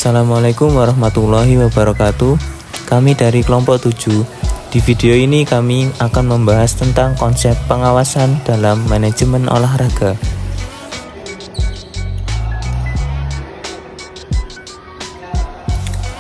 Assalamualaikum warahmatullahi wabarakatuh. Kami dari kelompok 7. Di video ini kami akan membahas tentang konsep pengawasan dalam manajemen olahraga.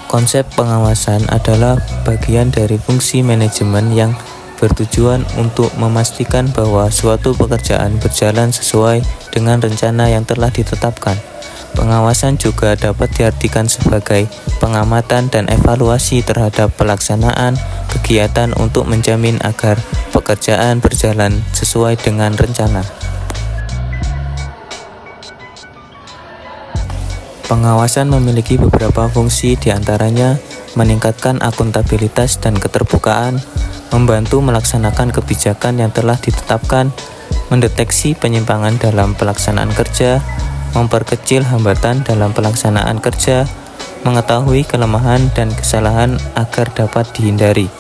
Konsep pengawasan adalah bagian dari fungsi manajemen yang bertujuan untuk memastikan bahwa suatu pekerjaan berjalan sesuai dengan rencana yang telah ditetapkan. Pengawasan juga dapat diartikan sebagai pengamatan dan evaluasi terhadap pelaksanaan kegiatan untuk menjamin agar pekerjaan berjalan sesuai dengan rencana. Pengawasan memiliki beberapa fungsi, diantaranya meningkatkan akuntabilitas dan keterbukaan, membantu melaksanakan kebijakan yang telah ditetapkan, mendeteksi penyimpangan dalam pelaksanaan kerja, memperkecil hambatan dalam pelaksanaan kerja, mengetahui kelemahan dan kesalahan agar dapat dihindari.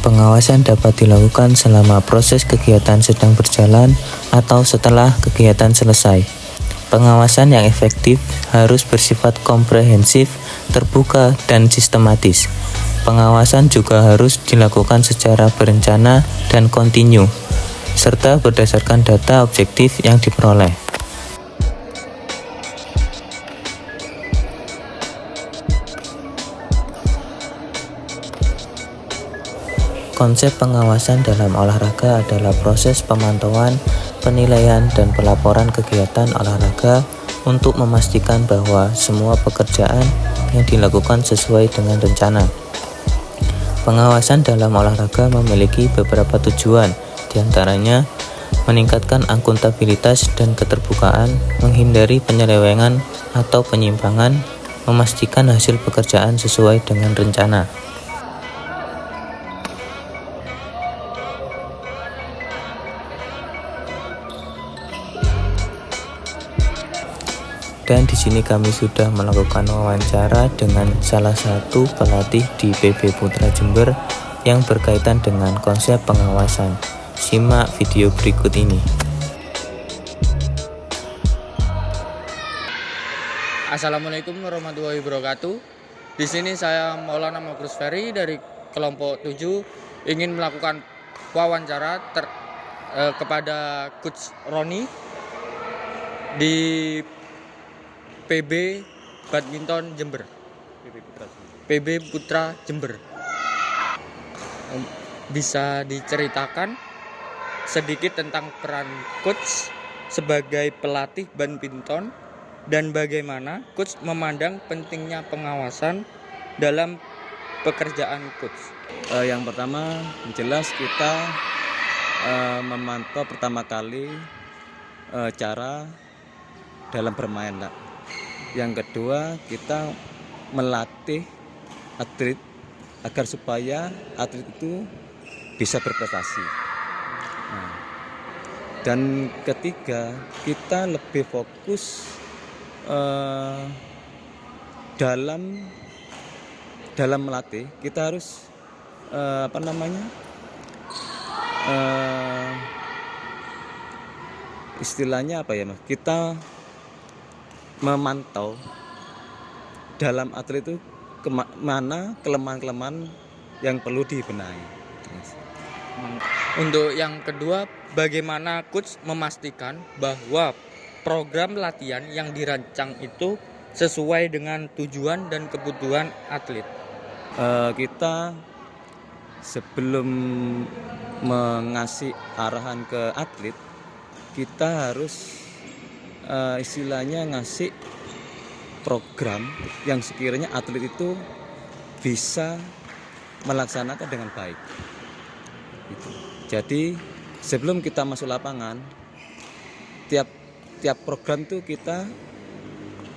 Pengawasan dapat dilakukan selama proses kegiatan sedang berjalan atau setelah kegiatan selesai. Pengawasan yang efektif harus bersifat komprehensif, terbuka, dan sistematis. Pengawasan juga harus dilakukan secara berencana dan kontinu, serta berdasarkan data objektif yang diperoleh. Konsep pengawasan dalam olahraga adalah proses pemantauan, penilaian, dan pelaporan kegiatan olahraga untuk memastikan bahwa semua pekerjaan yang dilakukan sesuai dengan rencana. Pengawasan dalam olahraga memiliki beberapa tujuan, diantaranya meningkatkan akuntabilitas dan keterbukaan, menghindari penyelewengan atau penyimpangan, memastikan hasil pekerjaan sesuai dengan rencana. Dan di sini kami sudah melakukan wawancara dengan salah satu pelatih di PB Putra Jember yang berkaitan dengan konsep pengawasan. Simak video berikut ini. Assalamualaikum warahmatullahi wabarakatuh. Di sini saya Maulana Magrus Ferry dari kelompok 7 ingin melakukan wawancara kepada Coach Roni di PB Badminton Jember. PB Putra Jember. Bisa diceritakan sedikit tentang peran coach sebagai pelatih badminton dan bagaimana coach memandang pentingnya pengawasan dalam pekerjaan coach? Yang pertama, jelas kita memantau pertama kali cara dalam bermain, Pak. Yang kedua, kita melatih atlet agar supaya atlet itu bisa berprestasi. Dan ketiga, kita lebih fokus dalam melatih. Kita harus istilahnya apa ya, Mas? Kita memantau dalam atlet itu mana kelemahan-kelemahan yang perlu dibenahi. Untuk yang kedua, bagaimana coach memastikan bahwa program latihan yang dirancang itu sesuai dengan tujuan dan kebutuhan atlet? Kita sebelum mengasih arahan ke atlet, kita harus istilahnya ngasih program yang sekiranya atlet itu bisa melaksanakan dengan baik. Jadi sebelum kita masuk lapangan, tiap program itu kita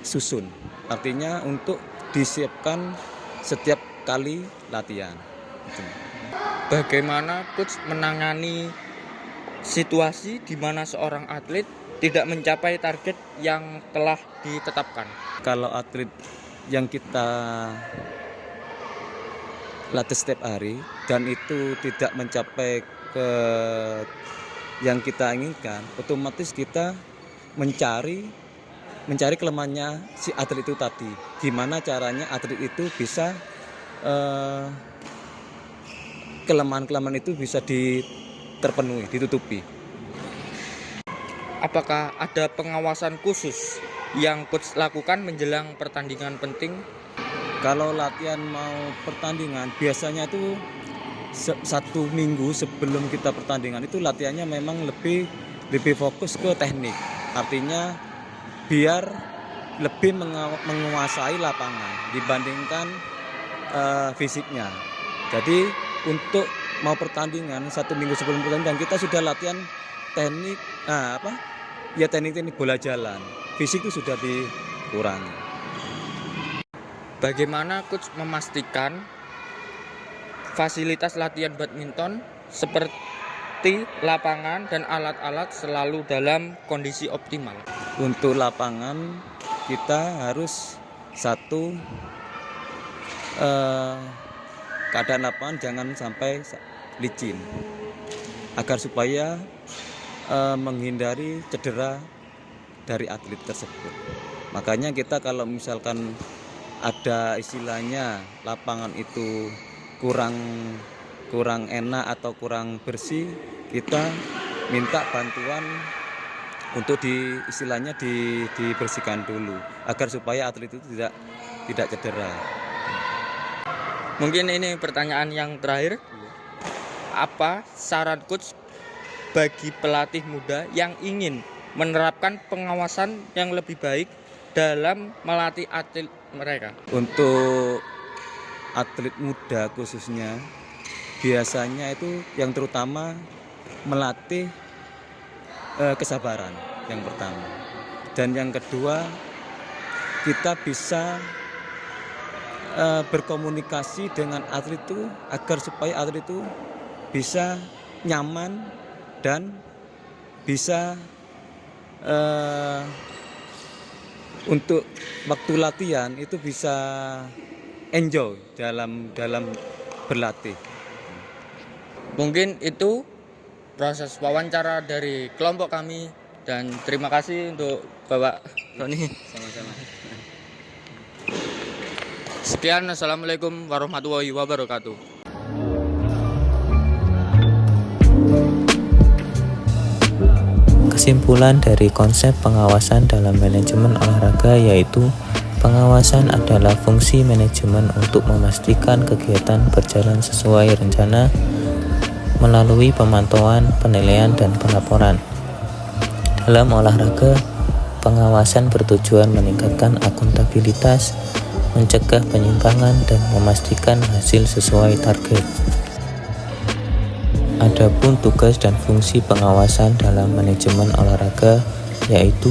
susun. Artinya untuk disiapkan setiap kali latihan. Bagaimana coach menangani situasi di mana seorang atlet tidak mencapai target yang telah ditetapkan? Kalau atlet yang kita latih setiap hari dan itu tidak mencapai ke yang kita inginkan, otomatis kita mencari kelemahannya si atlet itu tadi. Gimana caranya atlet itu bisa kelemahan-kelemahan itu bisa terpenuhi, ditutupi. Apakah ada pengawasan khusus yang coach lakukan menjelang pertandingan penting? Kalau latihan mau pertandingan biasanya itu 1 minggu sebelum kita pertandingan itu latihannya memang lebih fokus ke teknik. Artinya biar lebih menguasai lapangan dibandingkan fisiknya. Jadi untuk mau pertandingan 1 minggu sebelum pertandingan kita sudah latihan teknik teknik bola jalan. Fisik itu sudah dikurangi. Bagaimana coach memastikan fasilitas latihan badminton seperti lapangan dan alat-alat selalu dalam kondisi optimal? Untuk lapangan kita harus keadaan lapangan jangan sampai licin agar supaya menghindari cedera dari atlet tersebut. Makanya kita kalau misalkan ada istilahnya lapangan itu kurang enak atau kurang bersih, kita minta bantuan untuk dibersihkan dulu agar supaya atlet itu tidak cedera. Mungkin ini pertanyaan yang terakhir. Apa saran coach bagi pelatih muda yang ingin menerapkan pengawasan yang lebih baik dalam melatih atlet mereka? Untuk atlet muda khususnya biasanya itu yang terutama melatih kesabaran yang pertama, dan yang kedua kita bisa berkomunikasi dengan atlet itu agar supaya atlet itu bisa nyaman dan bisa untuk waktu latihan itu bisa enjoy dalam berlatih. Mungkin itu proses wawancara dari kelompok kami, dan terima kasih untuk Bapak Roni. Sama-sama. Sekian, assalamualaikum warahmatullahi wabarakatuh. Kesimpulan dari konsep pengawasan dalam manajemen olahraga yaitu pengawasan adalah fungsi manajemen untuk memastikan kegiatan berjalan sesuai rencana melalui pemantauan, penilaian, dan pelaporan. Dalam olahraga, pengawasan bertujuan meningkatkan akuntabilitas, mencegah penyimpangan, dan memastikan hasil sesuai target. Adapun tugas dan fungsi pengawasan dalam manajemen olahraga yaitu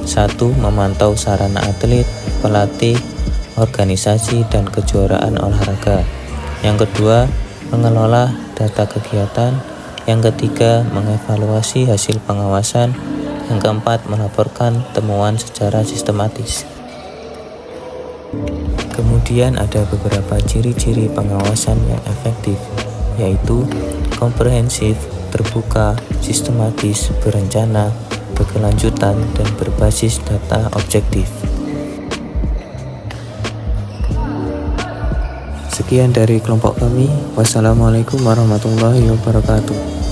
1. Memantau sarana atlet, pelatih, organisasi, dan kejuaraan olahraga. Yang kedua, mengelola data kegiatan. Yang ketiga, mengevaluasi hasil pengawasan. Yang keempat, melaporkan temuan secara sistematis. Kemudian ada beberapa ciri-ciri pengawasan yang efektif, yaitu komprehensif, terbuka, sistematis, berencana, berkelanjutan, dan berbasis data objektif. Sekian dari kelompok kami. Wassalamualaikum warahmatullahi wabarakatuh.